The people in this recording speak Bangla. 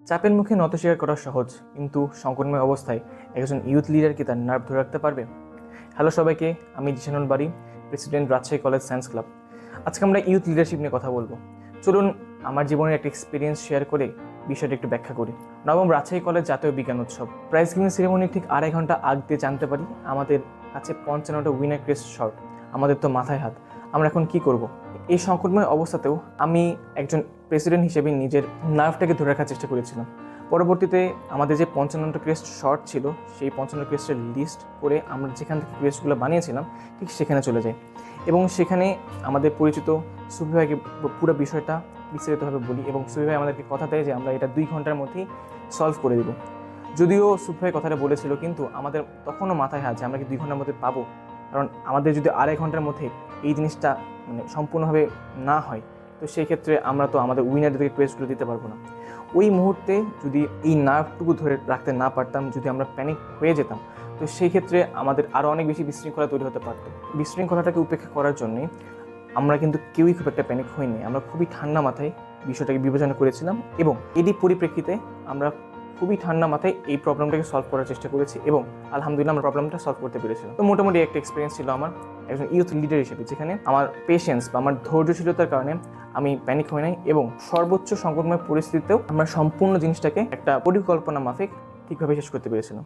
চাপের মুখে নত স্বীকার করা সহজ, কিন্তু সংকটময় অবস্থায় একজন ইউথ লিডার কি তার নার্ভ ধরে রাখতে পারবে? হ্যালো সবাইকে, আমি জিশানুল বাড়ি, president Rajshahi college science club. আজকে আমরা ইউথ লিডারশিপ নিয়ে কথা বলবো। চলুন আমার জীবনের একটা এক্সপিরিয়েন্স শেয়ার করে বিষয়টা একটু ব্যাখ্যা করি। নবম রাজশাহী কলেজ জাতীয় বিজ্ঞান উৎসব প্রাইজ গিভিং সেরেমনির ঠিক 2.5 ঘন্টা আগে দিয়ে জানতে পারি আমাদের কাছে 55টা উইনার ক্রেস্ট শর্ট। আমাদের তো মাথায় হাত, আমরা এখন কি করব? এই সংকটময় অবস্থাতেও আমি একজন প্রেসিডেন্ট হিসেবে নিজের নার্ভটাকে ধরে রাখার চেষ্টা করেছিলাম। পরবর্তীতে আমাদের যে 55টা ক্রেস্ট শর্ট ছিল, সেই 55 ক্রেস্টের লিস্ট করে আমরা যেখান থেকে ক্রেস্টগুলো বানিয়েছিলাম ঠিক সেখানে চলে যাই, এবং সেখানে আমাদের পরিচিত সুফি ভাইকে পুরো বিষয়টা বিস্তারিতভাবে বলি, এবং সুফি ভাই আমাদেরকে কথা দেয় যে আমরা এটা 2 ঘন্টার মধ্যেই সলভ করে দেব। যদিও সুফি ভাই কথাটা বলেছিল, কিন্তু আমাদের তখনও মাথায় হাত যে আমরা কি 2 ঘন্টার মধ্যে পাবো, কারণ আমাদের যদি 2.5 ঘন্টার মধ্যে এই জিনিসটা সম্পূর্ণভাবে না হয়, তো সেই ক্ষেত্রে আমরা তো আমাদের উইনারদেরকে ক্রেস্টগুলো দিতে পারবো না। ওই মুহূর্তে যদি এই নার্ভটুকু ধরে রাখতে না পারতাম, যদি আমরা প্যানিক হয়ে যেতাম, তো সেই ক্ষেত্রে আমাদের আরও অনেক বেশি বিশৃঙ্খলা তৈরি হতে পারত। বিশৃঙ্খলাটাকে উপেক্ষা করার জন্যে আমরা কিন্তু কেউই খুব একটা প্যানিক হইনি। আমরা খুবই ঠান্ডা মাথায় বিষয়টাকে বিবেচনা করেছিলাম, এবং এরই পরিপ্রেক্ষিতে আমরা খুবই ঠান্ডা মাথায় এই প্রবলেমটাকে সলভ করার চেষ্টা করেছি, এবং আলহামদুলিল্লাহ আমরা প্রবলেমটা সলভ করতে পেরেছিলাম। তো মোটামুটি একটা এক্সপিরিয়েন্স ছিল আমার একজন ইউথ লিডার হিসেবে, যেখানে আমার পেশেন্স বা আমার ধৈর্যশীলতার কারণে আমি প্যানিক হই নাই, এবং সর্বোচ্চ সংকটময় পরিস্থিতিতেও আমরা সম্পূর্ণ জিনিসটাকে একটা পরিকল্পনা মাফিক ঠিকভাবে শেষ করতে পেরেছিলাম।